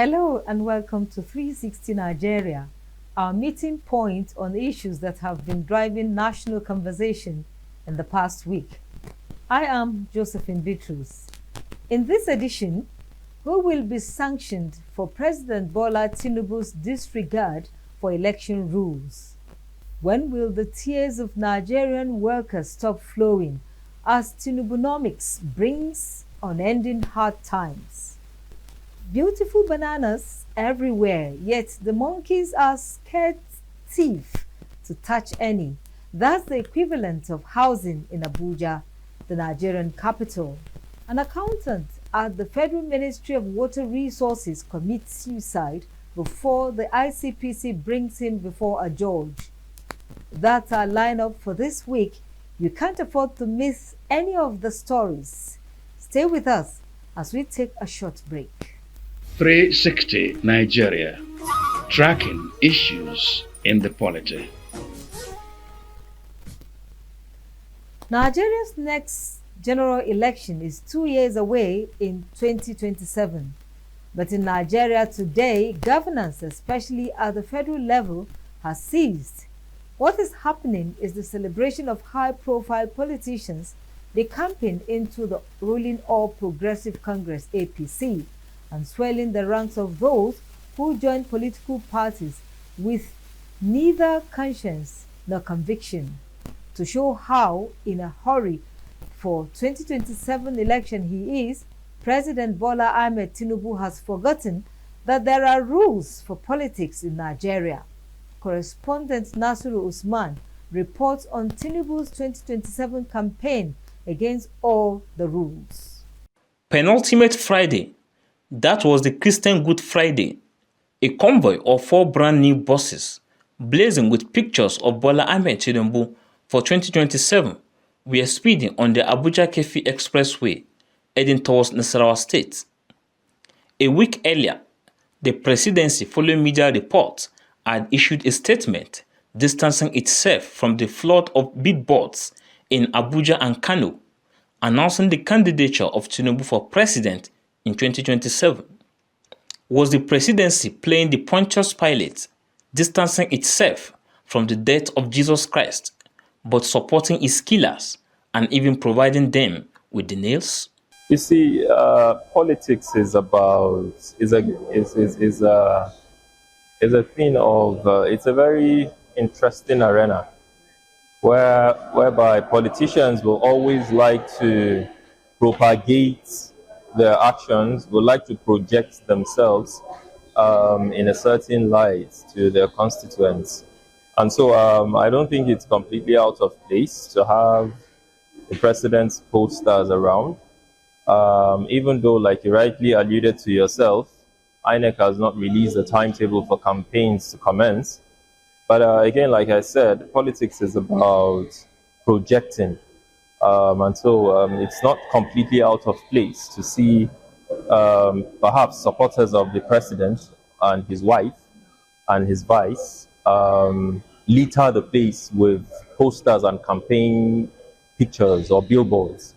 Hello and welcome to 360 Nigeria, our meeting point on issues that have been driving national conversation in the past week. I am Josephine Bitrus. In this edition, who will be sanctioned for President Bola Tinubu's disregard for election rules? When will the tears of Nigerian workers stop flowing as Tinubunomics brings unending hard times? Beautiful bananas everywhere, yet the monkeys are scared stiff to touch any. That's the equivalent of housing in Abuja, the Nigerian capital. An accountant at the Federal Ministry of Water Resources commits suicide before the ICPC brings him before a judge. That's our lineup for this week. You can't afford to miss any of the stories. Stay with us as we take a short break. 360 Nigeria, tracking issues in the polity. Nigeria's next general election is 2 years away in 2027. But in Nigeria today, governance, especially at the federal level, has ceased. What is happening is the celebration of high-profile politicians decamping into the ruling All Progressive Congress (APC) and swelling the ranks of those who join political parties with neither conscience nor conviction. To show how in a hurry for 2027 election he is, President Bola Ahmed Tinubu has forgotten that there are rules for politics in Nigeria. Correspondent Nasiru Usman reports on Tinubu's 2027 campaign against all the rules. Penultimate Friday. That was the Christian Good Friday. A convoy of 4 brand new buses, blazing with pictures of Bola Ahmed Tinubu for 2027, were speeding on the Abuja-Kefi Expressway, heading towards Nasarawa State. A week earlier, the presidency, following media reports, had issued a statement distancing itself from the flood of billboards in Abuja and Kano, announcing the candidature of Tinubu for president in 2027. Was the presidency playing the Pontius Pilate, distancing itself from the death of Jesus Christ, but supporting his killers and even providing them with the nails? You see, politics is about is a thing of it's a very interesting arena whereby politicians will always like to propagate their actions, would like to project themselves in a certain light to their constituents. And so I don't think it's completely out of place to have the president's posters around, even though, like you rightly alluded to yourself, INEC has not released the timetable for campaigns to commence. But again, like I said, politics is about projecting. And so it's not completely out of place to see perhaps supporters of the president and his wife and his vice litter the place with posters and campaign pictures or billboards,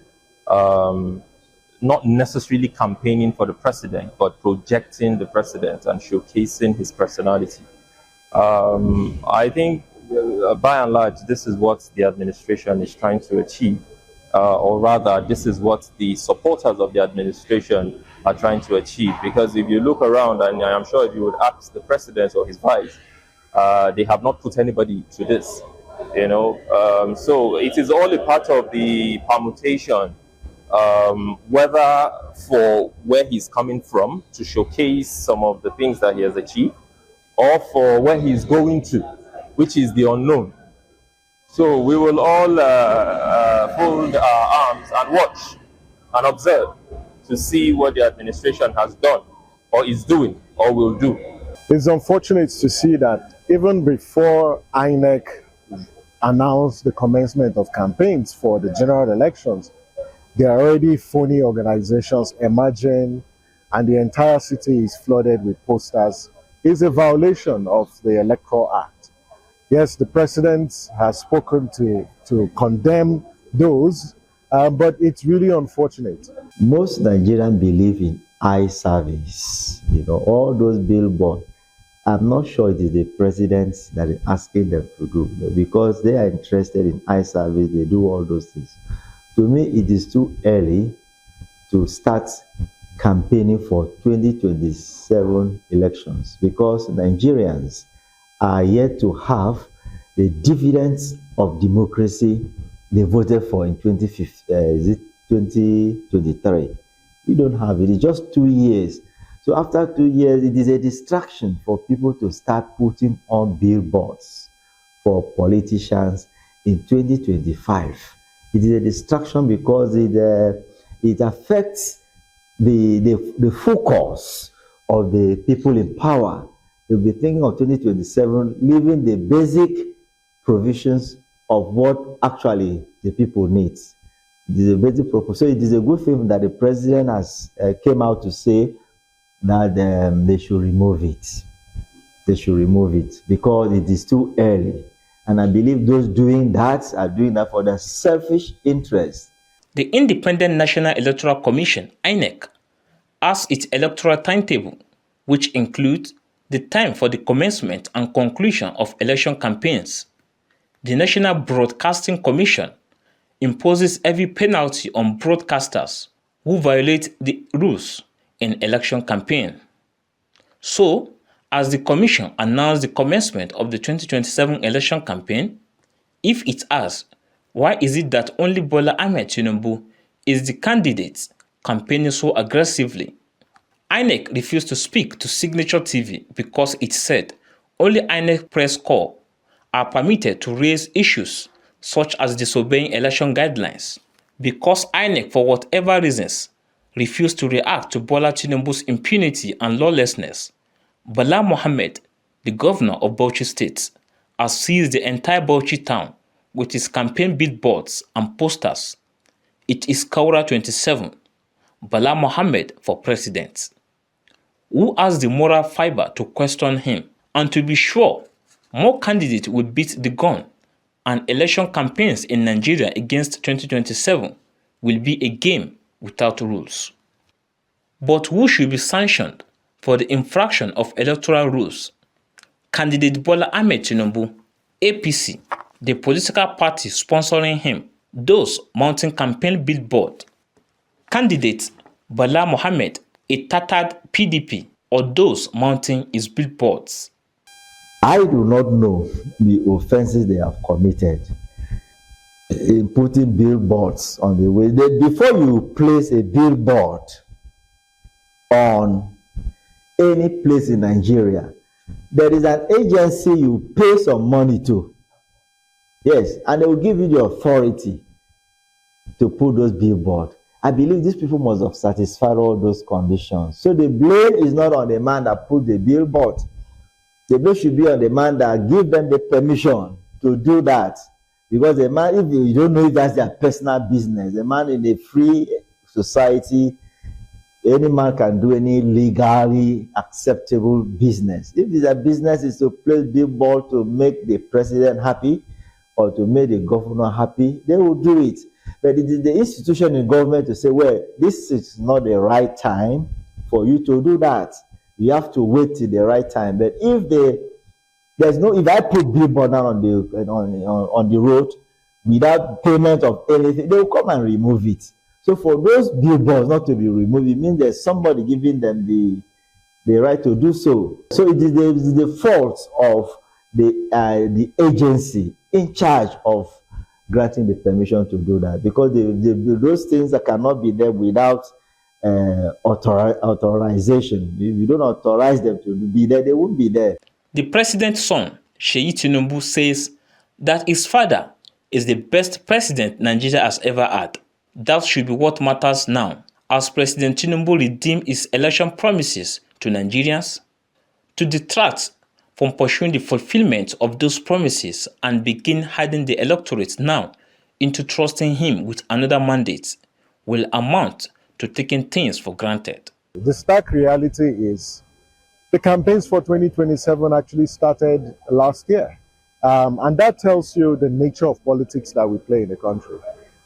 not necessarily campaigning for the president, but projecting the president and showcasing his personality. I think by and large, this is what the administration is trying to achieve. Or rather, this is what the supporters of the administration are trying to achieve. Because if you look around, and I'm sure if you would ask the president or his vice, they have not put anybody to this, you know. So it is all a part of the permutation, whether for where he's coming from to showcase some of the things that he has achieved, or for where he's going to, which is the unknown. So we will all fold our arms and watch and observe to see what the administration has done or is doing or will do. It's unfortunate to see that even before INEC announced the commencement of campaigns for the general elections, there are already phony organizations emerging and the entire city is flooded with posters. It's a violation of the Electoral Act. Yes, the president has spoken to those, but it's really unfortunate. Most Nigerians believe in eye service, all those billboards. I'm not sure it is the president that is asking them to do, because they are interested in eye service, they do all those things. To me, it is too early to start campaigning for 2027 elections, because Nigerians are yet to have the dividends of democracy they voted for in 2023. We don't have it. It's just 2 years. So after 2 years, it is a distraction for people to start putting on billboards for politicians in 2025. It is a distraction because it affects the focus of the people in power. They'll be thinking of 2027, leaving the basic provisions of what actually the people need. It is a basic purpose. So it is a good thing that the president has came out to say that they should remove it. They should remove it because it is too early. And I believe those doing that are doing that for their selfish interest. The Independent National Electoral Commission, INEC, has its electoral timetable, which includes the time for the commencement and conclusion of election campaigns. The National Broadcasting Commission imposes heavy penalty on broadcasters who violate the rules in election campaign. So, as the Commission announced the commencement of the 2027 election campaign, if it has, why is it that only Bola Ahmed Tinubu is the candidate campaigning so aggressively? INEC refused to speak to Signature TV because it said only INEC press corps are permitted to raise issues such as disobeying election guidelines. Because INEC, for whatever reasons, refused to react to Bola Tinubu's impunity and lawlessness, Bala Mohammed, the governor of Bauchi State, has seized the entire Bauchi town with his campaign billboards and posters. It is Kaura 27, Bala Mohammed for president. Who has the moral fiber to question him? And to be sure, more candidates will beat the gun, and election campaigns in Nigeria against 2027 will be a game without rules. But who should be sanctioned for the infraction of electoral rules? Candidate Bola Ahmed Tinubu, APC, the political party sponsoring him, those mounting campaign billboard. Candidate Bala Mohammed, a tattered PDP, or those mounting his billboards. I do not know the offenses they have committed in putting billboards on the way. Before you place a billboard on any place in Nigeria, there is an agency you pay some money to. Yes, and they will give you the authority to put those billboards. I believe these people must have satisfied all those conditions. So the blame is not on the man that put the billboard. The blame should be on the man that give them the permission to do that. Because the man, if you don't know if that's their personal business, the man in a free society, any man can do any legally acceptable business. If their business is to place billboard to make the president happy or to make the governor happy, they will do it. But it is the institution in government to say, well, this is not the right time for you to do that. You have to wait till the right time. But if if I put billboard now on the road without payment of anything, they will come and remove it. So for those billboards not to be removed, it means there's somebody giving them the right to do so. So it is the fault of the agency in charge of granting the permission to do that, because those things that cannot be there without authorization. If you don't authorize them to be there, they won't be there. The president's son, Seyi Tinubu, says that his father is the best president Nigeria has ever had. That should be what matters now, as President Tinubu redeemed his election promises to Nigerians. To detract from pursuing the fulfillment of those promises and begin hiding the electorate now into trusting him with another mandate will amount to taking things for granted. The stark reality is the campaigns for 2027 actually started last year. And that tells you the nature of politics that we play in the country,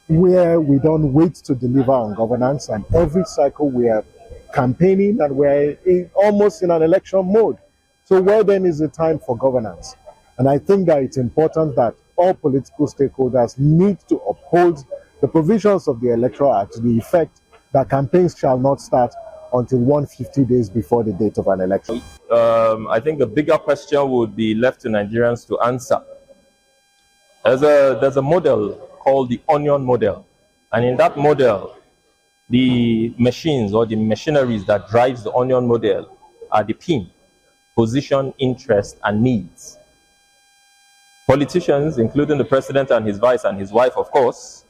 where we don't wait to deliver on governance, and every cycle we are campaigning and we're almost in an election mode. So where then is the time for governance? And I think that it's important that all political stakeholders need to uphold the provisions of the Electoral Act to the effect that campaigns shall not start until 150 days before the date of an election. I think the bigger question would be left to Nigerians to answer. There's a model called the onion model. And in that model, the machines or the machineries that drives the onion model are the PIN: position, interest, and needs. Politicians, including the president and his vice and his wife, of course,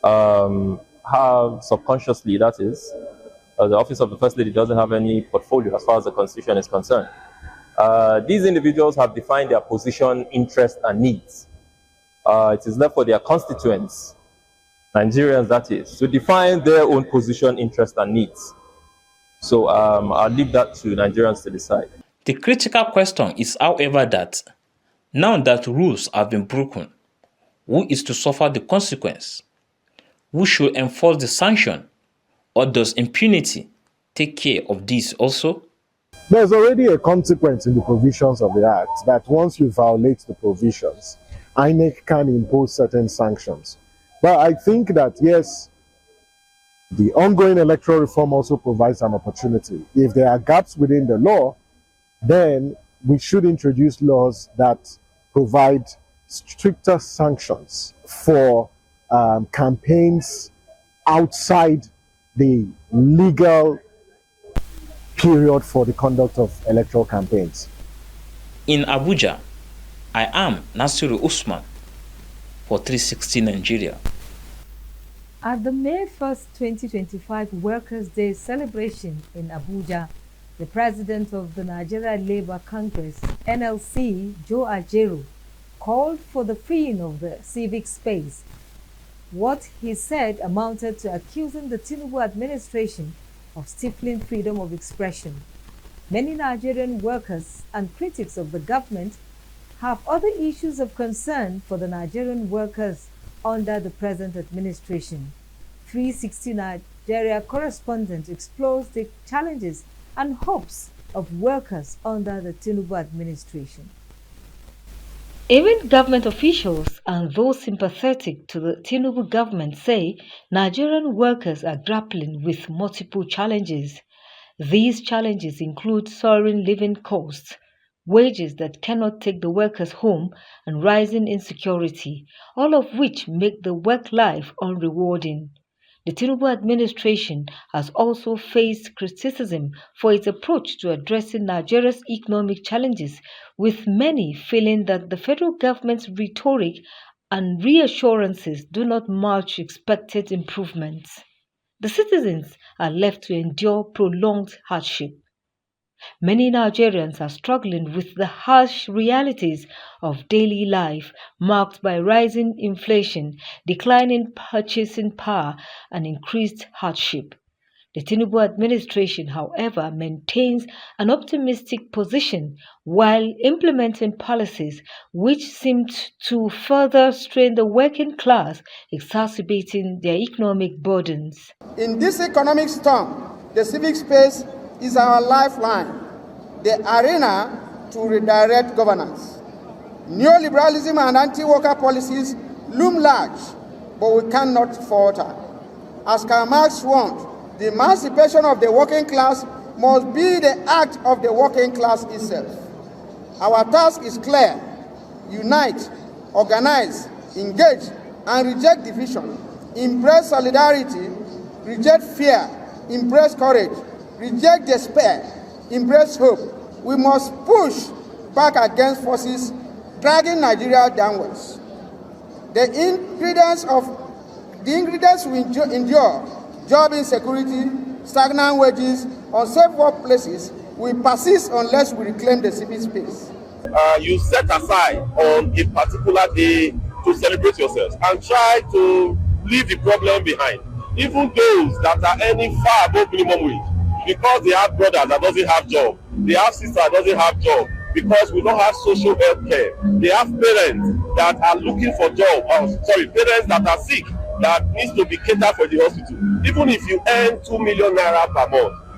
have subconsciously, that is, the office of the First Lady doesn't have any portfolio as far as the Constitution is concerned. These individuals have defined their position, interest, and needs. It is left for their constituents, Nigerians that is, to define their own position, interest, and needs. So I'll leave that to Nigerians to decide. The critical question is, however, that now that rules have been broken, who is to suffer the consequence? Who should enforce the sanction? Or does impunity take care of this also? There's already a consequence in the provisions of the Act that once you violate the provisions, INEC can impose certain sanctions. But I think that, yes, the ongoing electoral reform also provides an opportunity. If there are gaps within the law, then we should introduce laws that provide stricter sanctions for campaigns outside the legal period for the conduct of electoral campaigns. In Abuja, I am Nasiru Usman for 360 Nigeria. At the May 1st, 2025 Workers' Day celebration in Abuja, the president of the Nigeria Labour Congress, NLC, Joe Ajero, called for the freeing of the civic space. What he said amounted to accusing the Tinubu administration of stifling freedom of expression. Many Nigerian workers and critics of the government have other issues of concern for the Nigerian workers under the present administration. 360 Nigeria correspondent explores the challenges and hopes of workers under the Tinubu administration. Even government officials and those sympathetic to the Tinubu government say Nigerian workers are grappling with multiple challenges. These challenges include soaring living costs, wages that cannot take the workers home, and rising insecurity, all of which make the work life unrewarding. The Tinubu administration has also faced criticism for its approach to addressing Nigeria's economic challenges, with many feeling that the federal government's rhetoric and reassurances do not match expected improvements. The citizens are left to endure prolonged hardship. Many Nigerians are struggling with the harsh realities of daily life, marked by rising inflation, declining purchasing power, and increased hardship. The Tinubu administration, however, maintains an optimistic position while implementing policies which seem to further strain the working class, exacerbating their economic burdens. In this economic storm, the civic space is our lifeline, the arena to redirect governance. Neoliberalism and anti-worker policies loom large, but we cannot falter. As Karl Marx warned, the emancipation of the working class must be the act of the working class itself. Our task is clear: unite, organize, engage, and reject division. Embrace solidarity, reject fear, embrace courage, reject despair, embrace hope. We must push back against forces dragging Nigeria downwards. The ingredients we endure: job insecurity, stagnant wages, unsafe workplaces, will persist unless we reclaim the civic space. You set aside on a particular day to celebrate yourselves and try to leave the problem behind. Even those that are earning far above minimum wage, because they have brothers that doesn't have job, they have sister that doesn't have job, because we don't have social health care. They have parents that are looking for job, parents that are sick, that needs to be catered for the hospital. Even if you earn 2 million naira per month,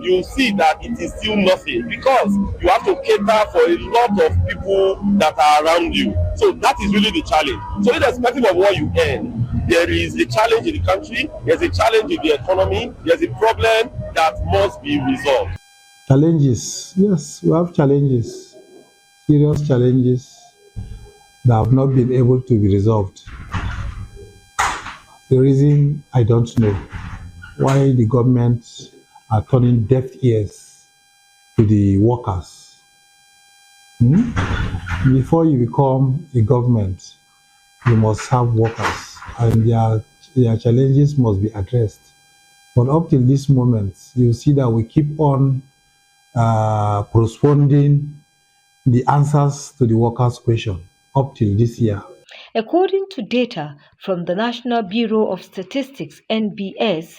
you see that it is still nothing, because you have to cater for a lot of people that are around you. So that is really the challenge. So irrespective of what you earn, there is a challenge in the country, there's a challenge in the economy, there's a problem that must be resolved. Challenges, yes, we have challenges, serious challenges that have not been able to be resolved. The reason, I don't know why the government are turning deaf ears to the workers. Before you become a government, you must have workers, and their challenges must be addressed. But up till this moment, you see that we keep on postponing the answers to the workers' question up till this year. According to data from the National Bureau of Statistics (NBS),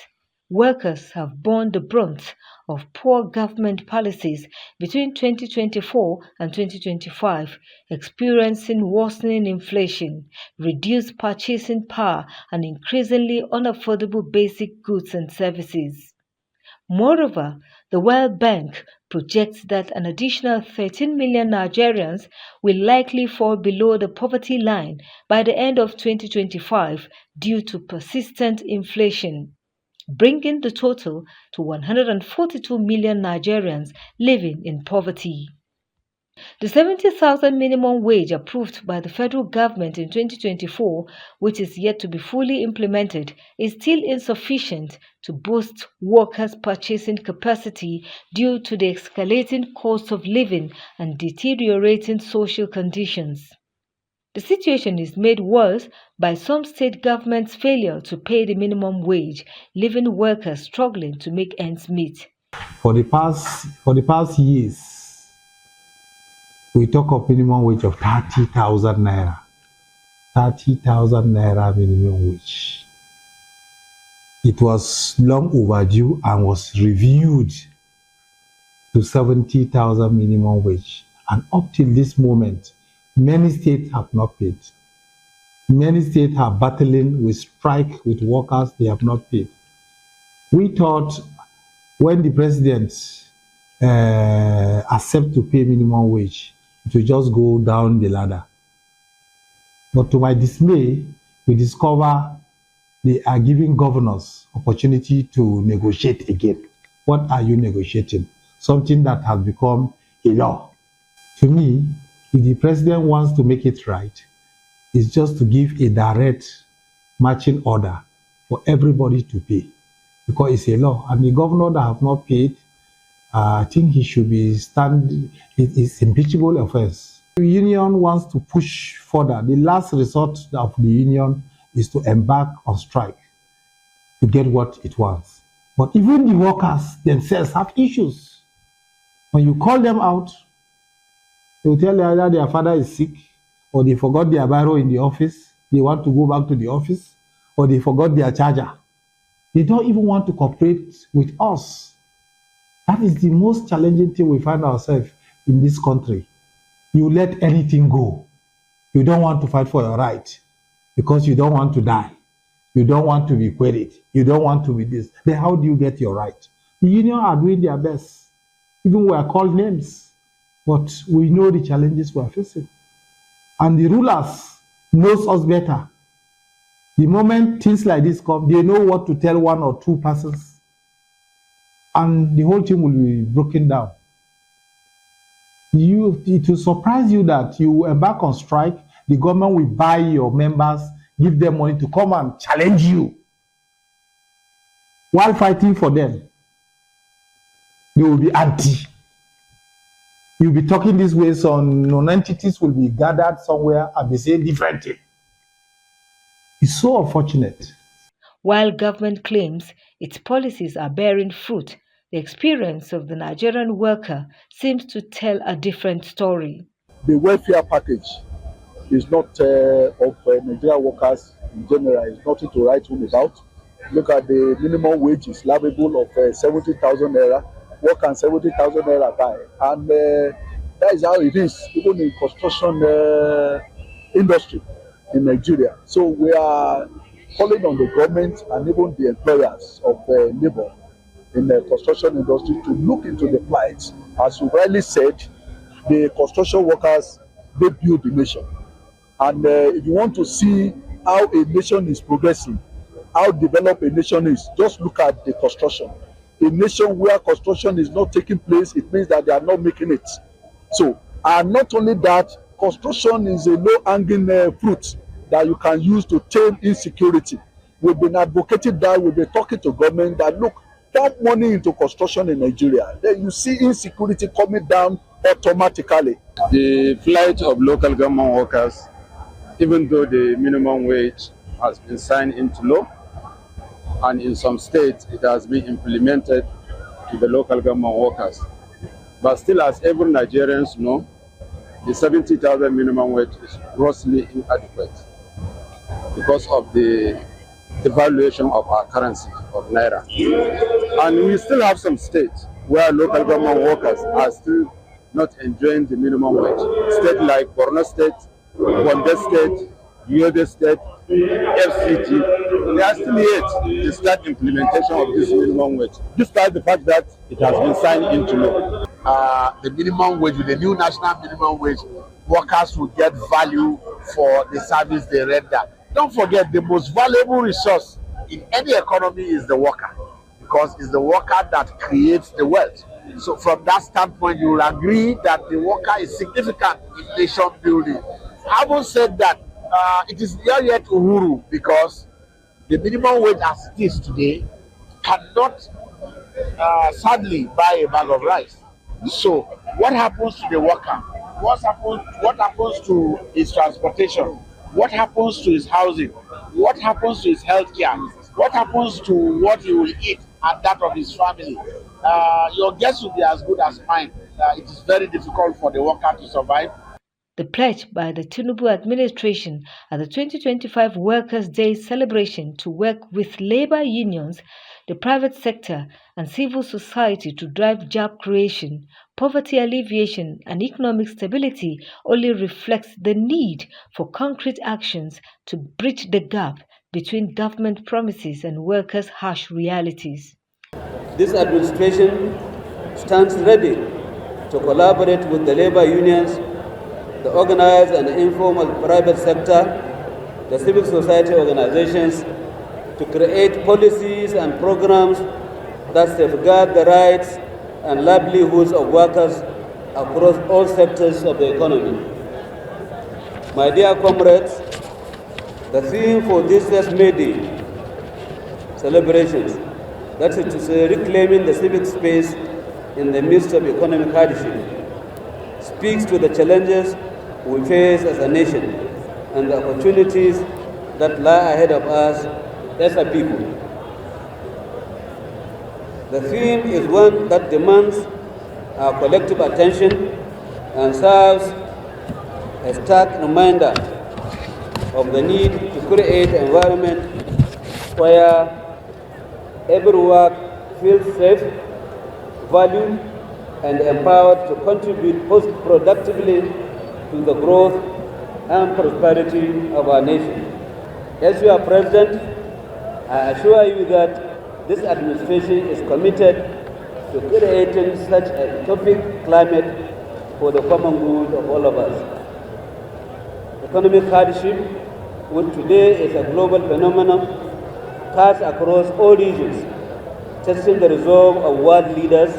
workers have borne the brunt of poor government policies between 2024 and 2025, experiencing worsening inflation, reduced purchasing power, and increasingly unaffordable basic goods and services. Moreover, the World Bank projects that an additional 13 million Nigerians will likely fall below the poverty line by the end of 2025 due to persistent inflation, bringing the total to 142 million Nigerians living in poverty. The 70,000 minimum wage approved by the federal government in 2024, which is yet to be fully implemented, is still insufficient to boost workers' purchasing capacity due to the escalating cost of living and deteriorating social conditions. The situation is made worse by some state governments' failure to pay the minimum wage, leaving workers struggling to make ends meet. For the past years, we talk of minimum wage of 30,000 naira. 30,000 naira minimum wage. It was long overdue and was reviewed to 70,000 minimum wage. And up till this moment, many states have not paid. Many states are battling with strike with workers, they have not paid. We thought when the president accept to pay minimum wage, to just go down the ladder. But to my dismay, we discover they are giving governors opportunity to negotiate again. What are you negotiating? Something that has become a law. To me, if the president wants to make it right, it's just to give a direct matching order for everybody to pay, because it's a law. And the governor that have not paid, I think he should be it's impeachable offense. The union wants to push further. The last resort of the union is to embark on strike to get what it wants. But even the workers themselves have issues. When you call them out, they will tell you either their father is sick, or they forgot their biro in the office, they want to go back to the office, or they forgot their charger. They don't even want to cooperate with us. That is the most challenging thing we find ourselves in this country. You let anything go. You don't want to fight for your right because you don't want to die. You don't want to be queried. You don't want to be this. Then how do you get your right? The union are doing their best. Even we are called names, but we know the challenges we are facing. And the rulers knows us better. The moment things like this come, they know what to tell one or two persons, and the whole thing will be broken down. It will surprise you that you embark on strike, the government will buy your members, give them money to come and challenge you. While fighting for them, they will be anti. You'll be talking this way, some non-entities will be gathered somewhere and they say different thing. It's so unfortunate. While government claims its policies are bearing fruit, the experience of the Nigerian worker seems to tell a different story. The welfare package is not of Nigerian workers in general. It's nothing to write home about. Look at the minimum wage is livable of 70,000 naira. What can 70,000 naira buy? And that is how it is, even in construction industry in Nigeria. So we are calling on the government and even the employers of labor in the construction industry to look into the plight. As you rightly said, the construction workers, they build the nation. And if you want to see how a nation is progressing, how developed a nation is, just look at the construction. A nation where construction is not taking place, it means that they are not making it. So, and not only that, construction is a low-hanging fruit that you can use to tame insecurity. We've been advocating that, we've been talking to government that, look, pump money into construction in Nigeria, then you see insecurity coming down automatically. The plight of local government workers, even though the minimum wage has been signed into law, and in some states it has been implemented to the local government workers. But still, as every Nigerians know, the 70,000 minimum wage is grossly inadequate because of the devaluation of our currency, of Naira. And we still have some states where local government workers are still not enjoying the minimum wage. States like Borno State, Gombe State, Yobe State, FCT, they are still yet to start implementation of this minimum wage, despite the fact that it has been signed into law. The minimum wage, with the new national minimum wage, workers will get value for the service they render. Don't forget, the most valuable resource in any economy is the worker, because it's the worker that creates the wealth. So from that standpoint, you will agree that the worker is significant in nation building. Having said that, it is not yet Uhuru, because the minimum wage as it is today cannot sadly buy a bag of rice. So what happens to the worker? What happens to his transportation? What happens to his housing? What happens to his health care? What happens to what he will eat and that of his family? Your guess will be as good as mine. It is very difficult for the worker to survive. The pledge by the Tinubu administration at the 2025 Workers' Day celebration to work with labor unions, the private sector, and civil society to drive job creation, poverty alleviation, and economic stability only reflects the need for concrete actions to bridge the gap between government promises and workers' harsh realities. This administration stands ready to collaborate with the labor unions, the organized and informal private sector, the civil society organizations, to create policies and programs that safeguard the rights and livelihoods of workers across all sectors of the economy. My dear comrades, the theme for this year's May Day celebrations, that is to say, reclaiming the civic space in the midst of economic hardship, speaks to the challenges we face as a nation and the opportunities that lie ahead of us as a people. The theme is one that demands our collective attention and serves a stark reminder of the need to create an environment where every work feels safe, valued, and empowered to contribute productively to the growth and prosperity of our nation. As your President, I assure you that this administration is committed to creating such a utopic climate for the common good of all of us. Economic hardship, which today is a global phenomenon, cuts across all regions, testing the resolve of world leaders,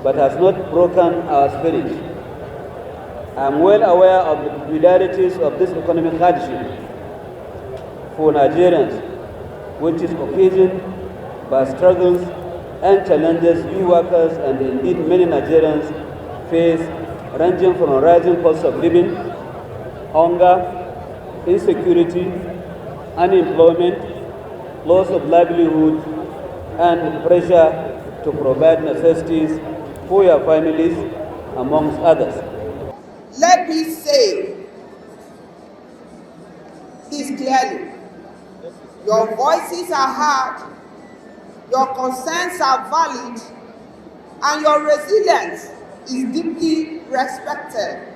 but has not broken our spirit. I am well aware of the peculiarities of this economic hardship for Nigerians, which is occasioned by struggles and challenges we workers and indeed many Nigerians face, ranging from rising cost of living, hunger, insecurity, unemployment, loss of livelihood, and pressure to provide necessities for your families, amongst others. Let me say this clearly. Your voices are heard, your concerns are valid, and your resilience is deeply respected.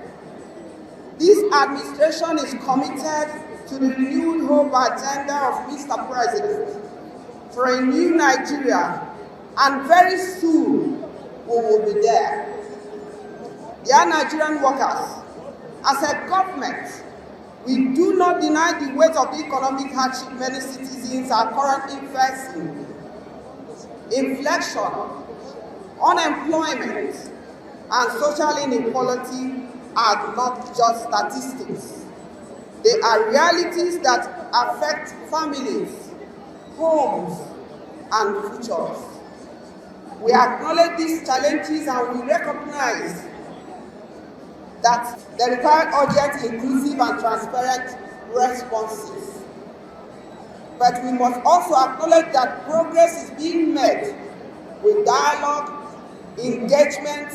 This administration is committed to the renewed hope agenda of Mr. President for a new Nigeria and very soon we will be there. Dear Nigerian workers, as a government, we do not deny the weight of the economic hardship many citizens are currently facing. Inflation, unemployment, and social inequality are not just statistics. They are realities that affect families, homes, and futures. We acknowledge these challenges and we recognize that they require urgent, inclusive, and transparent responses. But we must also acknowledge that progress is being made with dialogue, engagement,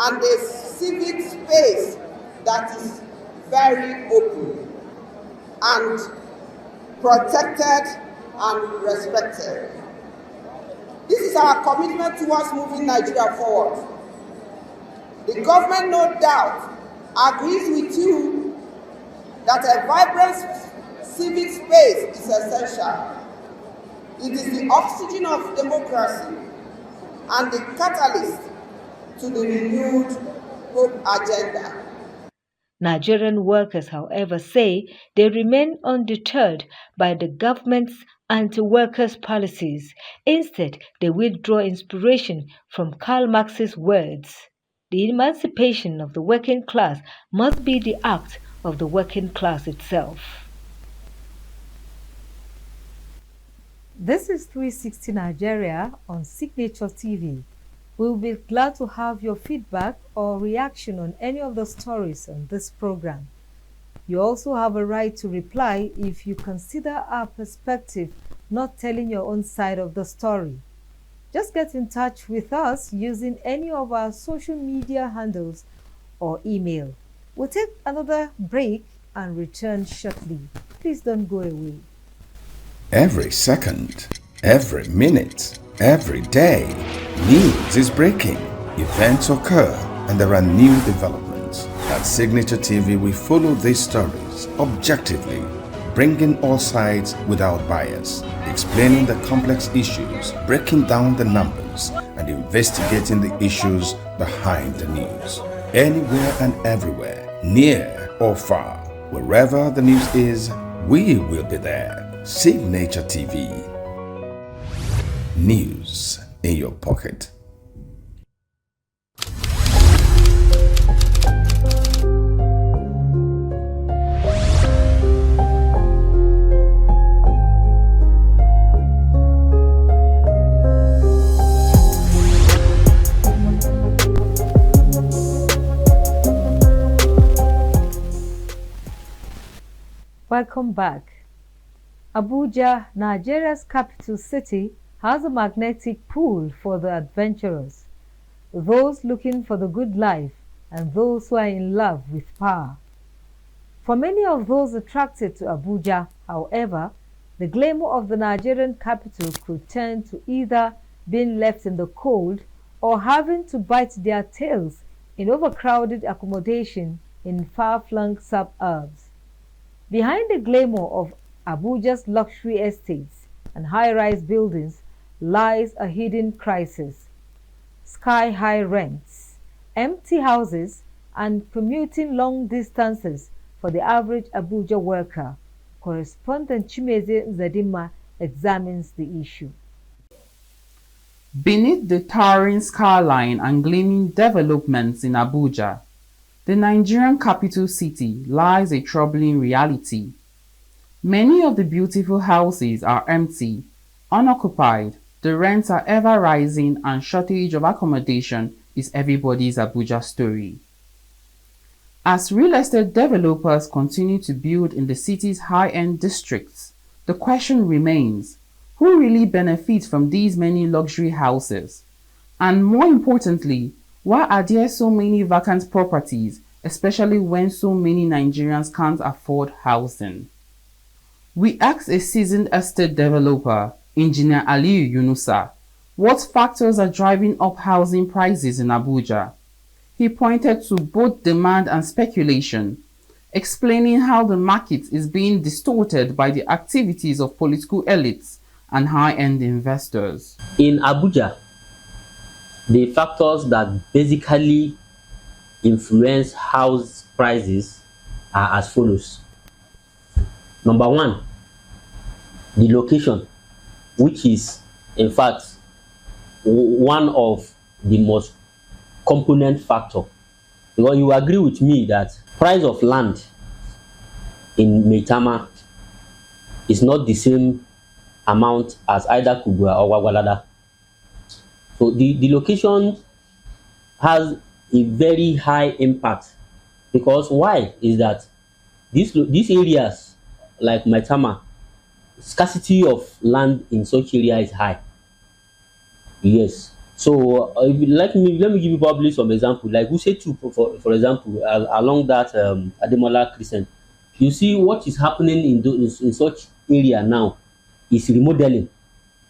and a civic space that is very open and protected and respected. This is our commitment towards moving Nigeria forward. The government, no doubt, agrees with you that a vibrant civic space is essential. It is the oxygen of democracy and the catalyst to the renewed hope agenda. Nigerian workers, however, say they remain undeterred by the government's anti-workers policies. Instead, they will draw inspiration from Karl Marx's words. The emancipation of the working class must be the act of the working class itself. This is 360 Nigeria on Signature TV. We'll be glad to have your feedback or reaction on any of the stories on this program. You also have a right to reply if you consider our perspective not telling your own side of the story. Just get in touch with us using any of our social media handles or email. We'll take another break and return shortly. Please don't go away. Every second, every minute, every day, news is breaking, events occur, and there are new developments. At Signature TV, we follow these stories objectively, bringing all sides without bias, explaining the complex issues, breaking down the numbers, and investigating the issues behind the news. Anywhere and everywhere, near or far, wherever the news is, we will be there. Signature TV. News in your pocket. Welcome back. Abuja, Nigeria's capital city, has a magnetic pull for the adventurous, those looking for the good life, and those who are in love with power. For many of those attracted to Abuja, however, the glamour of the Nigerian capital could turn to either being left in the cold or having to bite their tails in overcrowded accommodation in far-flung suburbs. Behind the glamour of Abuja's luxury estates and high-rise buildings lies a hidden crisis: sky-high rents, empty houses, and commuting long distances for the average Abuja worker. Correspondent Chimeze Nzadima examines the issue. Beneath the towering skyline and gleaming developments in Abuja, the Nigerian capital city, lies a troubling reality. Many of the beautiful houses are empty, unoccupied, the rents are ever rising, and shortage of accommodation is everybody's Abuja story. As real estate developers continue to build in the city's high-end districts, the question remains, who really benefits from these many luxury houses? And more importantly, why are there so many vacant properties, especially when so many Nigerians can't afford housing? We asked a seasoned estate developer, Engineer Aliyu Yunusa, what factors are driving up housing prices in Abuja. He pointed to both demand and speculation, explaining how the market is being distorted by the activities of political elites and high-end investors. In Abuja, The factors that basically influence house prices are as follows. Number one, the location, which is in fact one of the most component factor. Because you agree with me that price of land in Maitama is not the same amount as either Kubwa or Wagwalada. So the location has a very high impact, because why is that these areas like Maitama, scarcity of land in such area is high. Yes. So let me give you probably some example. Like we say too, for example, along that Ademola Crescent, you see what is happening in such area now is remodeling.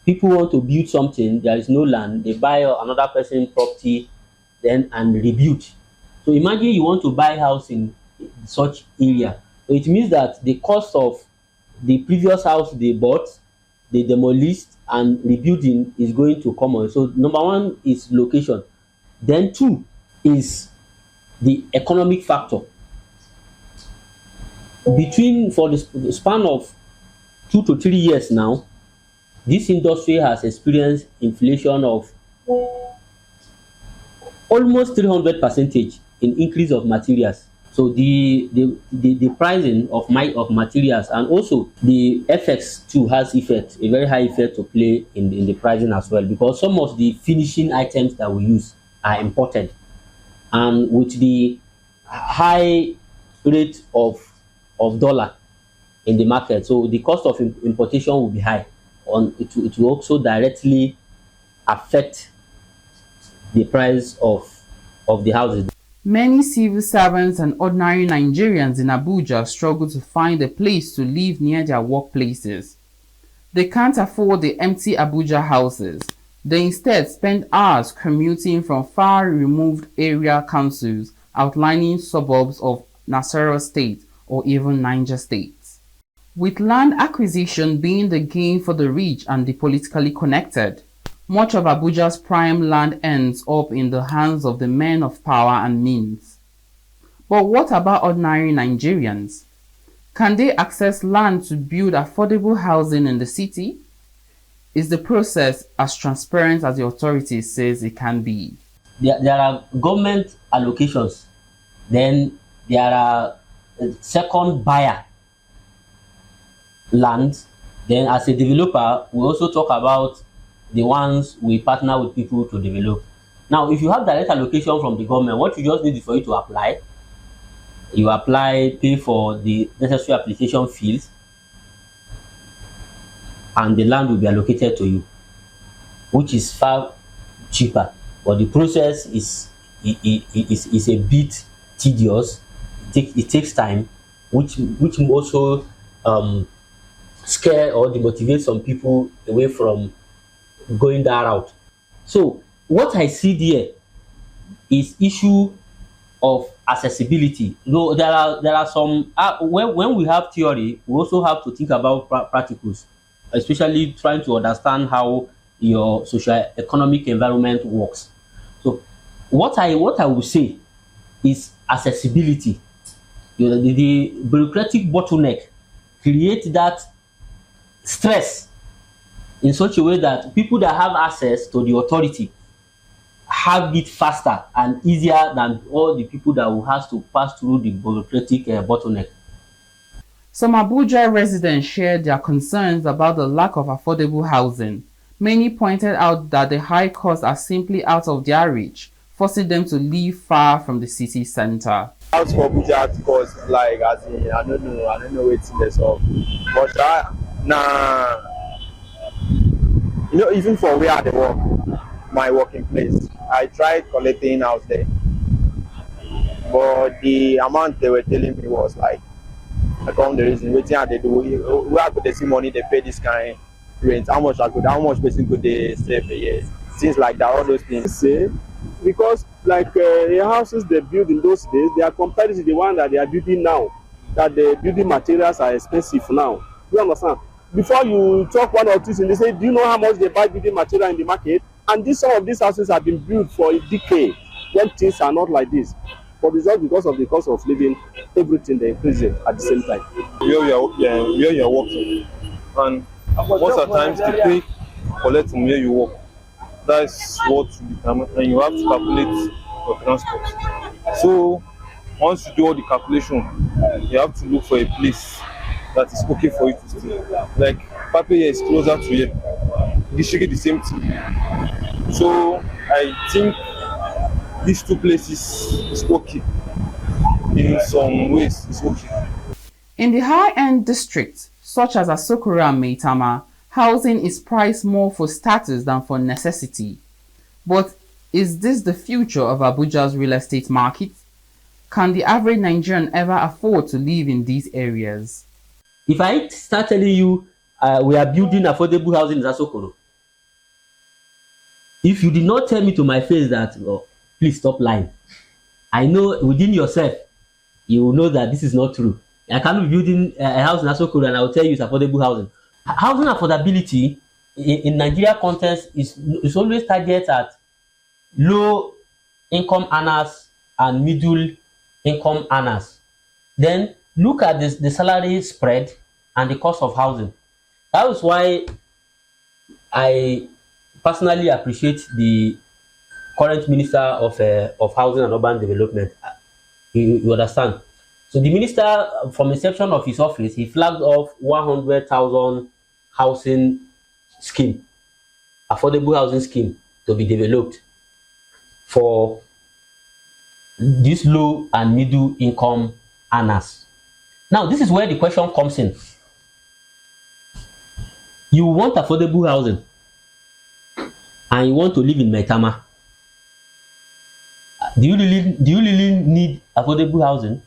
People want to build something, there is no land, they buy another person's property, then and rebuild. So imagine you want to buy a house in such area. So it means that the cost of the previous house they bought, they demolished and rebuilding is going to come on. So number one is location. Then two is the economic factor. For the span of 2 to 3 years now, this industry has experienced inflation of almost 300% in increase of materials. So the pricing of materials, and also the FX too has effect, a very high effect to play in the pricing as well, because some of the finishing items that we use are imported, and with the high rate of dollar in the market, so the cost of importation will be high. It will also directly affect the price of the houses. Many civil servants and ordinary Nigerians in Abuja struggle to find a place to live near their workplaces. They can't afford the empty Abuja houses. They instead spend hours commuting from far removed area councils outlining suburbs of Nasarawa State or even Niger State. With land acquisition being the game for the rich and the politically connected, much of Abuja's prime land ends up in the hands of the men of power and means. But what about ordinary Nigerians? Can they access land to build affordable housing in the city? Is the process as transparent as the authorities says it can be? There are government allocations. Then there are second buyer land. Then as a developer, we also talk about the ones we partner with people to develop. Now, if you have direct allocation from the government, what you just need is for you to apply. You apply, pay for the necessary application fees, and the land will be allocated to you, which is far cheaper. But the process is a bit tedious. It takes time, which also scare or demotivate some people away from going that route. So what I see there is issue of accessibility. Though there are some when we have theory, we also have to think about practicals, especially trying to understand how your socio-economic environment works. So what I would say is accessibility. The bureaucratic bottleneck creates that stress in such a way that people that have access to the authority have it faster and easier than all the people that will have to pass through the bureaucratic bottleneck. Some Abuja residents shared their concerns about the lack of affordable housing. Many pointed out that the high costs are simply out of their reach, forcing them to live far from the city center. House for Abuja because, like, as in, I don't know what's in this of. But even for where I work, my working place, I tried collecting house there, but the amount they were telling me was like, I come the reason waiting they do. Where could they see money they pay this kind of rent? How much person could they save a year? Things like that, all those things. Say, because like the houses they built in those days, they are compared to the one that they are building now. That the building materials are expensive now. You understand? Before you talk one or two things, they say, do you know how much they buy building material in the market? And some of these houses have been built for a decade when things are not like this. But it's just because of the cost of living, everything they increase it at the same time. Where you're working, and most of the times they pay collect from where you work. That's what you determine, and you have to calculate your transport. So once you do all the calculation, you have to look for a place that is okay for you to stay. Like Pape here is closer to here. Gishiri the same thing. So I think these two places is okay. In some ways, it's okay. In the high-end districts, such as Asokoro and Maitama, housing is priced more for status than for necessity. But is this the future of Abuja's real estate market? Can the average Nigerian ever afford to live in these areas? If I start telling you we are building affordable housing in Asokoro, if you did not tell me to my face that, oh, please stop lying, I know within yourself, you will know that this is not true. I cannot be building a house in Asokoro and I will tell you it's affordable housing. Housing affordability in Nigeria context is always targeted at low income earners and middle income earners. Then look at the salary spread and the cost of housing. That is why I personally appreciate the current Minister of Housing and Urban Development. You understand? So the minister, from inception of his office, he flagged off 100,000 housing scheme, affordable housing scheme to be developed for these low and middle income earners. Now, this is where the question comes in. You want affordable housing and you want to live in Maitama. Do you really need affordable housing?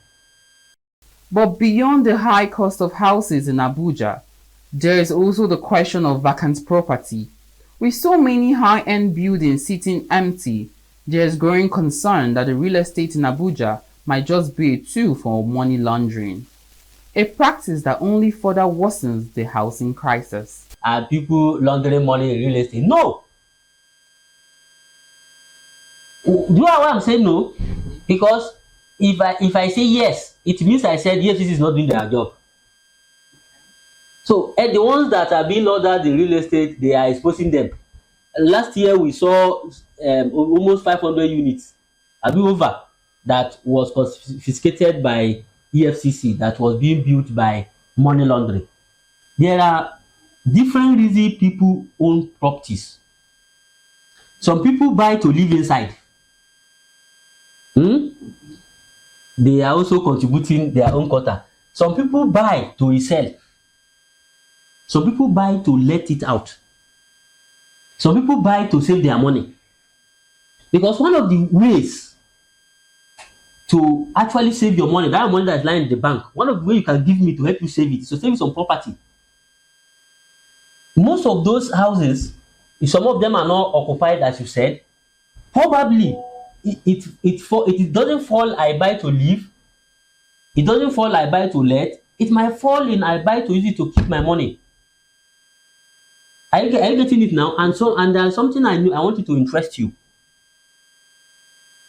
But beyond the high cost of houses in Abuja, there is also the question of vacant property. With so many high-end buildings sitting empty, there is growing concern that the real estate in Abuja might just be a tool for money laundering, a practice that only further worsens the housing crisis. Are people laundering money in real estate? No! Do you know why I'm saying no? Because if I say yes, it means I said yes, this is not doing their job. So the ones that are being laundered in real estate, they are exposing them. Last year we saw almost 500 units over that was confiscated by EFCC, that was being built by money laundering. There are different reasons people own properties. Some people buy to live inside. They are also contributing their own quota. Some people buy to resell. Some people buy to let it out. Some people buy to save their money. Because one of the ways to actually save your money, that money that is lying in the bank, one of the ways you can give me to help you save it is to save some property. Most of those houses, if some of them are not occupied, as you said, probably it doesn't fall I buy to live. It doesn't fall I buy to let. It might fall in I buy to use it to keep my money. Are you getting it now? And there's something I wanted to interest you.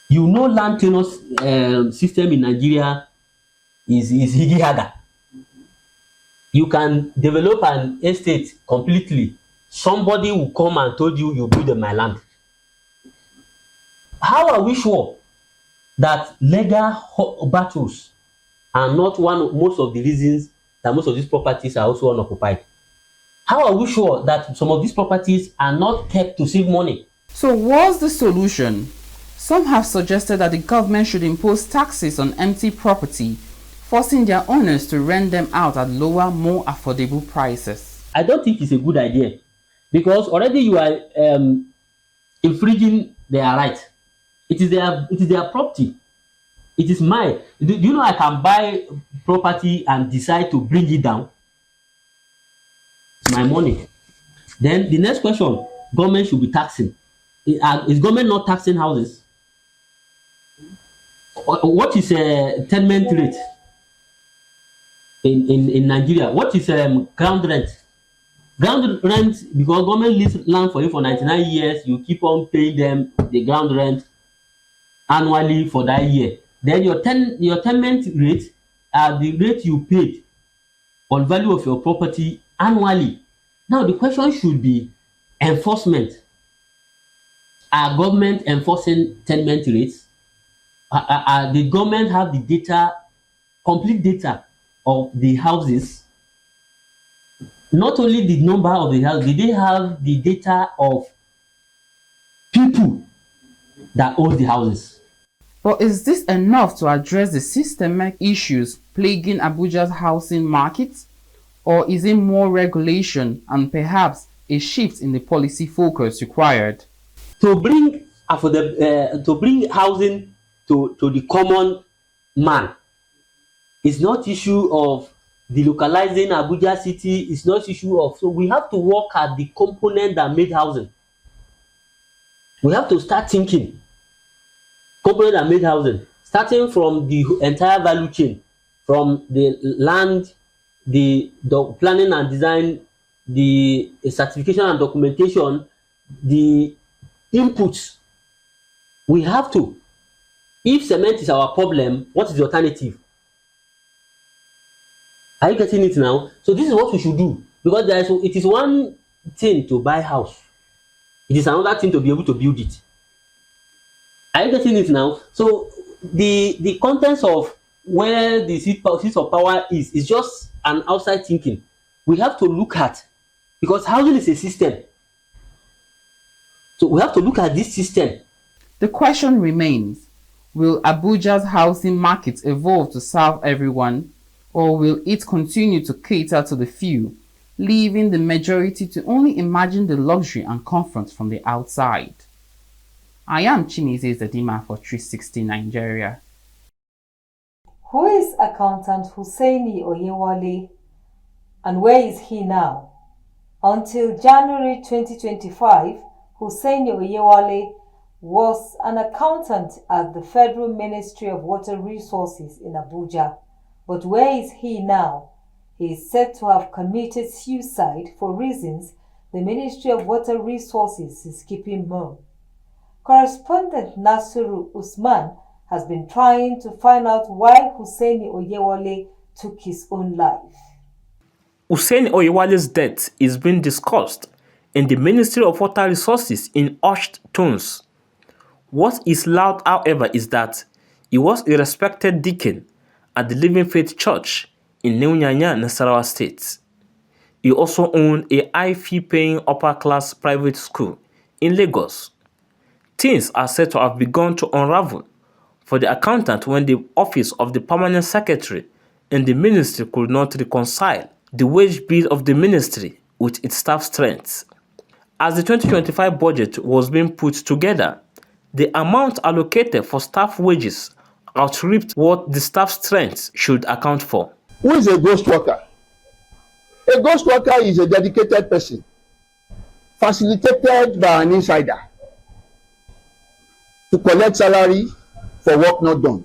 You know, land tenure system in Nigeria is higi-haga. You can develop an estate completely. Somebody will come and told you build on my land. How are we sure that legal battles are not most of the reasons that most of these properties are also unoccupied? How are we sure that some of these properties are not kept to save money? So what's the solution? Some have suggested that the government should impose taxes on empty property, forcing their owners to rent them out at lower, more affordable prices. I don't think it's a good idea, because already you are infringing their right. It is their property. It is mine. Do you know I can buy property and decide to bring it down? It's my money. Then the next question, government should be taxing. Is government not taxing houses? What is a tenement rate in Nigeria? What is ground rent? Ground rent, because government lease land for you for 99 years, you keep on paying them the ground rent annually for that year. Then your tenant rate are the rate you paid on value of your property annually. Now the question should be enforcement. Are government enforcing tenant rates? Are the government have the data, complete data of the houses? Not only the number of the houses, did they have the data of people that own the houses? But is this enough to address the systemic issues plaguing Abuja's housing market? Or is it more regulation and perhaps a shift in the policy focus required? To bring housing to the common man is not issue of delocalizing Abuja city, it's not issue of, so we have to work at the component that made housing. We have to start thinking component that made housing, starting from the entire value chain, from the land, the planning and design, the certification and documentation, the inputs. We have to. If cement is our problem, what is the alternative? Are you getting it now? So this is what we should do, because it is one thing to buy house. It is another thing to be able to build it. Are you getting it now? So the contents of where the seat of power is just an outside thinking. We have to look at, because housing is a system. So we have to look at this system. The question remains, will Abuja's housing market evolve to serve everyone, or will it continue to cater to the few, leaving the majority to only imagine the luxury and comfort from the outside? I am Chinize Zedima for 360 Nigeria. Who is accountant Hussaini Oyewale, and where is he now? Until January 2025, Hussaini Oyewale was an accountant at the Federal Ministry of Water Resources in Abuja. But where is he now? He is said to have committed suicide for reasons the Ministry of Water Resources is keeping mum. Correspondent Nasiru Usman has been trying to find out why Hussaini Oyewale took his own life. Hussaini Oyewale's death is being discussed in the Ministry of Water Resources in hushed tones. What is loud, however, is that he was a respected deacon at the Living Faith Church in Neunyanya, Nasarawa State. He also owned a high-fee-paying upper-class private school in Lagos. Things are said to have begun to unravel for the accountant when the office of the permanent secretary in the ministry could not reconcile the wage bill of the ministry with its staff strength. As the 2025 budget was being put together, the amount allocated for staff wages outstripped what the staff strength should account for. Who is a ghost worker? A ghost worker is a dedicated person, facilitated by an insider to collect salary for work not done.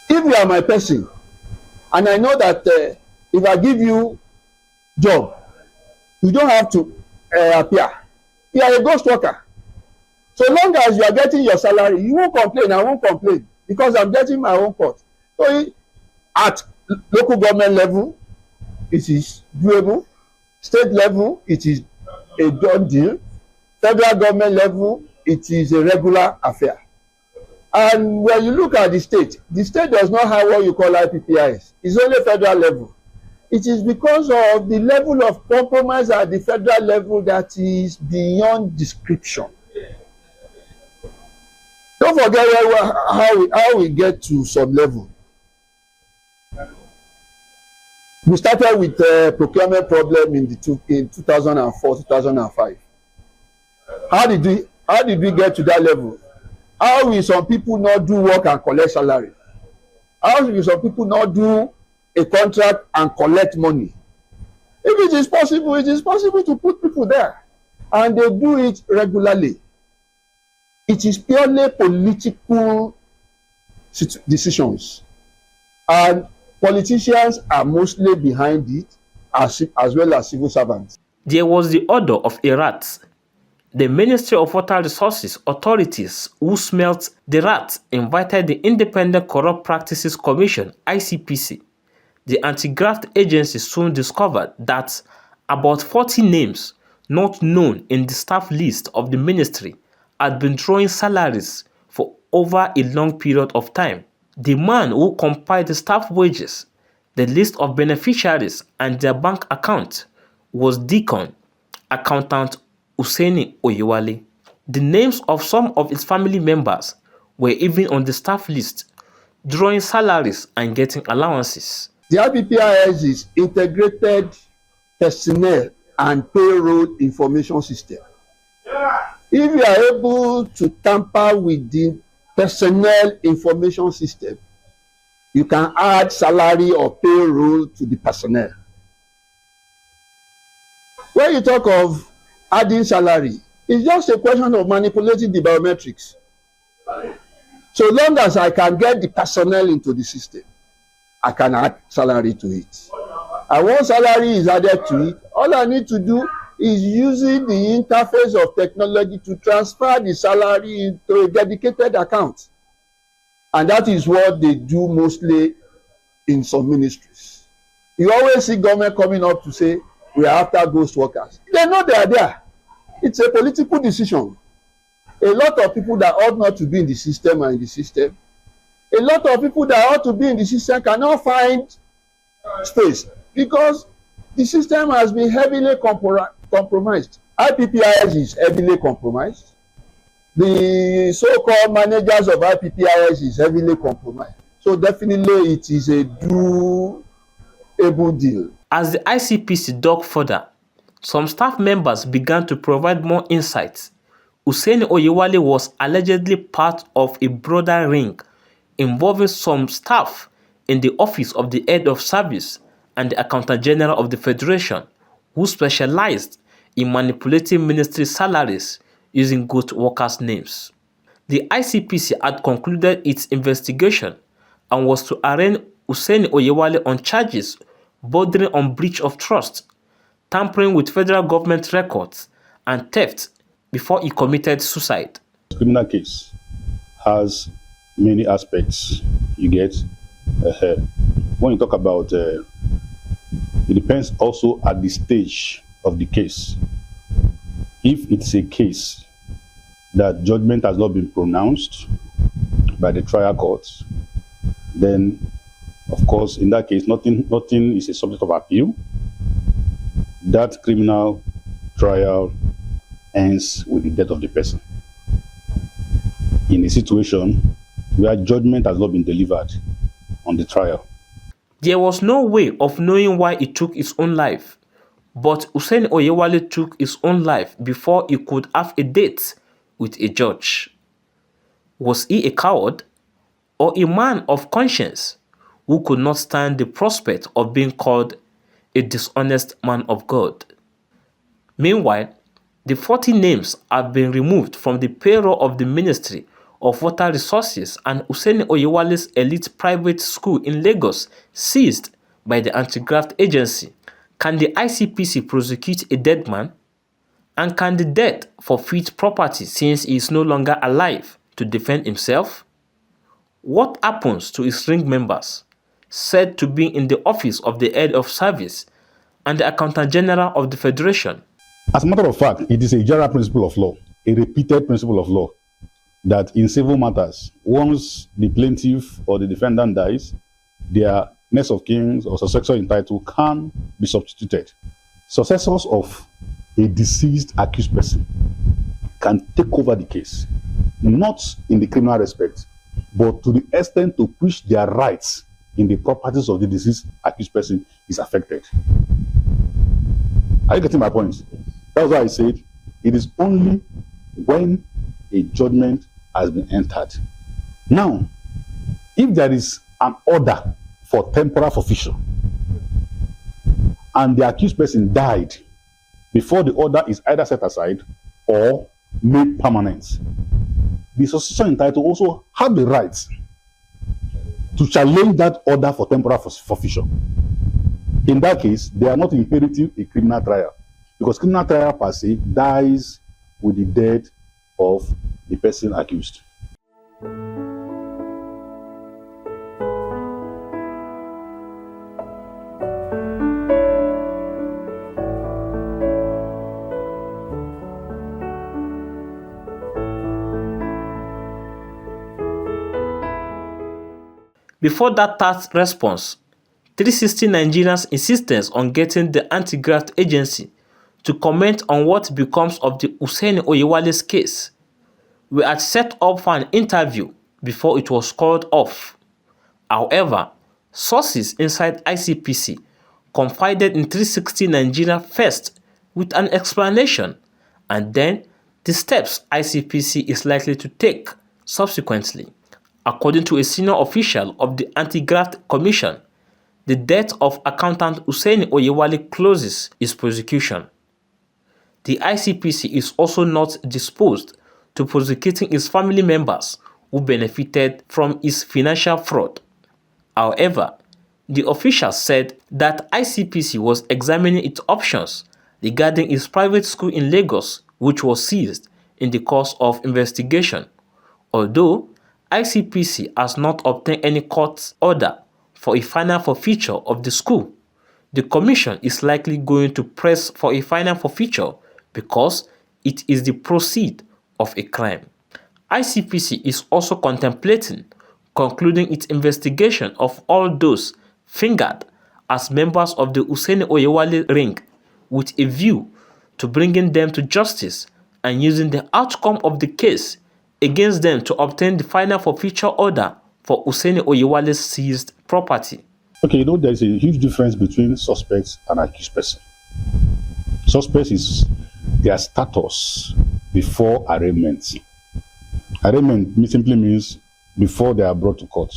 If you are my person, and I know that if I give you job, you don't have to appear. You are a ghost worker. So long as you are getting your salary, you won't complain. I won't complain because I'm getting my own cut. So at local government level, it is doable. State level, it is a done deal. Federal government level, it is a regular affair. And when you look at the state does not have what you call IPPIs. It's only federal level. It is because of the level of compromise at the federal level that is beyond description. Don't forget how we get to some level. We started with procurement problem in 2004, 2005. How did we get to that level? How will some people not do work and collect salary? How will some people not do a contract and collect money? If it is possible to put people there. And they do it regularly. It is purely political decisions. And Politicians are mostly behind it, as well as civil servants. There was the order of a rat. The Ministry of Water Resources authorities who smelt the rat invited the Independent Corrupt Practices Commission (ICPC). The anti-graft agency soon discovered that about 40 names not known in the staff list of the ministry had been drawing salaries for over a long period of time. The man who compiled the staff wages, the list of beneficiaries and their bank account was Deacon Accountant Usaini Oyewale. The names of some of his family members were even on the staff list, drawing salaries and getting allowances. The IPPIS is integrated personnel and payroll information system. If you are able to tamper with the personnel information system, you can add salary or payroll to the personnel. When you talk of adding salary, it's just a question of manipulating the biometrics. So long as I can get the personnel into the system, I can add salary to it. And once salary is added to it, all I need to do is using the interface of technology to transfer the salary into a dedicated account. And that is what they do mostly in some ministries. You always see government coming up to say, we are after ghost workers. They know they are there. It's a political decision. A lot of people that ought not to be in the system are in the system. A lot of people that ought to be in the system cannot find space because the system has been heavily compromised. IPPIS is heavily compromised. The so-called managers of IPPIS is heavily compromised. So definitely it is a doable deal. As the ICPC dug further, some staff members began to provide more insights. Usaini Oyewale was allegedly part of a broader ring involving some staff in the office of the head of service and the accountant general of the federation, who specialized in manipulating ministry salaries using ghost workers' names. The ICPC had concluded its investigation and was to arraign Usaini Oyewale on charges bordering on breach of trust, tampering with federal government records, and theft before he committed suicide. The criminal case has many aspects, you get. When you talk about, it depends also at the stage of the case. If it's a case that judgment has not been pronounced by the trial courts, then of course in that case nothing is a subject of appeal. That criminal trial ends with the death of the person. In a situation where judgment has not been delivered on the trial, there was no way of knowing why he took his own life, but Usaini Oyewale took his own life before he could have a date with a judge. Was he a coward or a man of conscience who could not stand the prospect of being called a dishonest man of God? Meanwhile, the 40 names have been removed from the payroll of the Ministry of Water Resources and Usaini Oyewale's elite private school in Lagos seized by the anti-graft agency. Can the ICPC prosecute a dead man? And can the dead forfeit property since he is no longer alive to defend himself? What happens to his ring members, said to be in the office of the head of service and the accountant general of the federation? as a matter of fact, it is a general principle of law, a repeated principle of law, that in civil matters, once the plaintiff or the defendant dies, their next of kin or successor in title can be substituted. Successors of a deceased accused person can take over the case, not in the criminal respect, but to the extent to which their rights in the properties of the deceased accused person is affected. Are you getting my point? That's why I said it is only when a judgment has been entered. Now, if there is an order for temporal forfeiture and the accused person died before the order is either set aside or made permanent, the successor in title also have the right to challenge that order for temporal forfeiture. In that case, they are not inheriting a criminal trial, because criminal trial per se dies with the death of the person accused. Before that task response, 360 Nigerians' insistence on getting the anti-graft agency to comment on what becomes of the Hussaini Oyewale's case. We had set up for an interview before it was called off. However, sources inside ICPC confided in 360 Nigeria first with an explanation, and then the steps ICPC is likely to take subsequently. According to a senior official of the Anti-Graft Commission, the death of accountant Hussaini Oyewale closes his prosecution. The ICPC is also not disposed to prosecuting his family members who benefited from his financial fraud. However, the official said that ICPC was examining its options regarding his private school in Lagos, which was seized in the course of investigation, although ICPC has not obtained any court order for a final forfeiture of the school. The commission is likely going to press for a final forfeiture because it is the proceeds of a crime. ICPC is also contemplating concluding its investigation of all those fingered as members of the Hussaini Oyewale ring with a view to bringing them to justice and using the outcome of the case against them to obtain the final forfeiture order for Hussaini Oyewale's seized property. Okay, there is a huge difference between suspects and accused person. Suspects is their status before arraignment. Arraignment simply means before they are brought to court.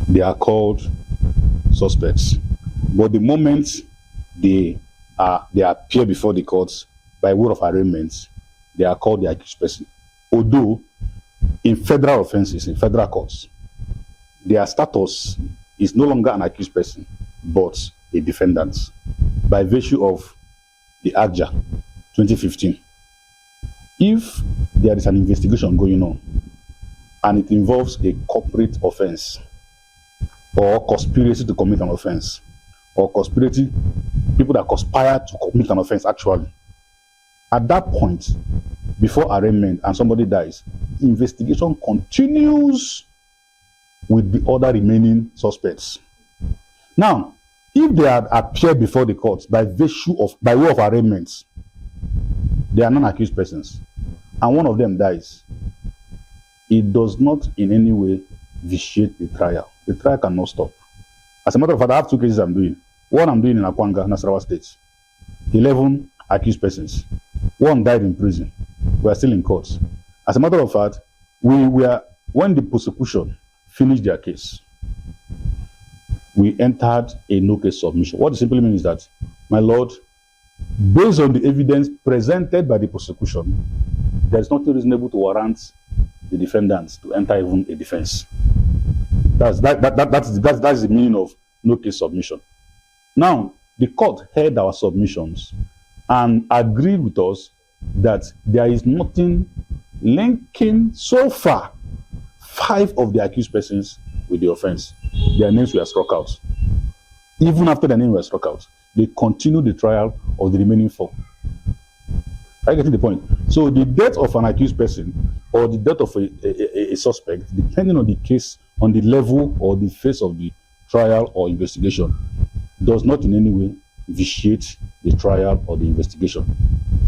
They are called suspects. But the moment they appear before the courts by way of arraignment, they are called the accused person. Although in federal offenses, in federal courts, their status is no longer an accused person, but a defendant by virtue of the ACJA 2015. If there is an investigation going on and it involves a corporate offense or conspiracy to commit an offense or conspiracy, people that conspire to commit an offense actually, at that point, before arraignment and somebody dies, investigation continues with the other remaining suspects. Now, if they had appeared before the courts by way of arraignments, they are non-accused persons, and one of them dies, it does not in any way vitiate the trial. The trial cannot stop. As a matter of fact, I have two cases I'm doing. One I'm doing in Akwanga, Nasarawa State. 11 accused persons. One died in prison. We are still in court. As a matter of fact, when the prosecution finished their case, we entered a no-case submission. What it simply means is that, my lord, based on the evidence presented by the prosecution, there is nothing reasonable to warrant the defendants to enter even a defense. That's the meaning of no-case submission. Now, the court heard our submissions and agreed with us that there is nothing linking so far 5 of the accused persons with the offense. Their names were struck out. Even after their names were struck out, they continued the trial of the remaining 4. Are you getting the point? So the death of an accused person or the death of a suspect, depending on the case, on the level or the phase of the trial or investigation, does not in any way vitiate the trial or the investigation,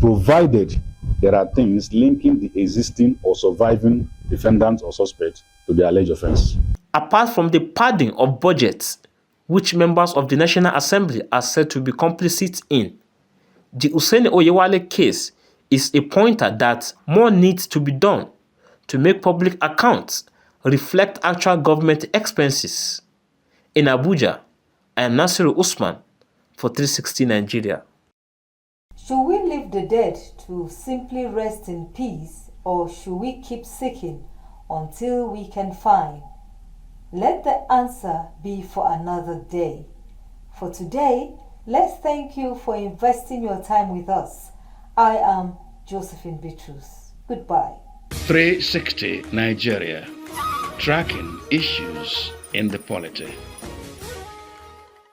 provided there are things linking the existing or surviving defendants or suspects to the alleged offense. Apart from the padding of budgets, which members of the National Assembly are said to be complicit in, the Hussaini Oyewale case is a pointer that more needs to be done to make public accounts reflect actual government expenses. In Abuja, I am Nasiru Usman for 360 Nigeria. Should we leave the dead to simply rest in peace, or should we keep seeking until we can find? Let the answer be for another day. For today, let's thank you for investing your time with us. I am Josephine Bitrus. Goodbye. 360 Nigeria. Tracking issues in the polity.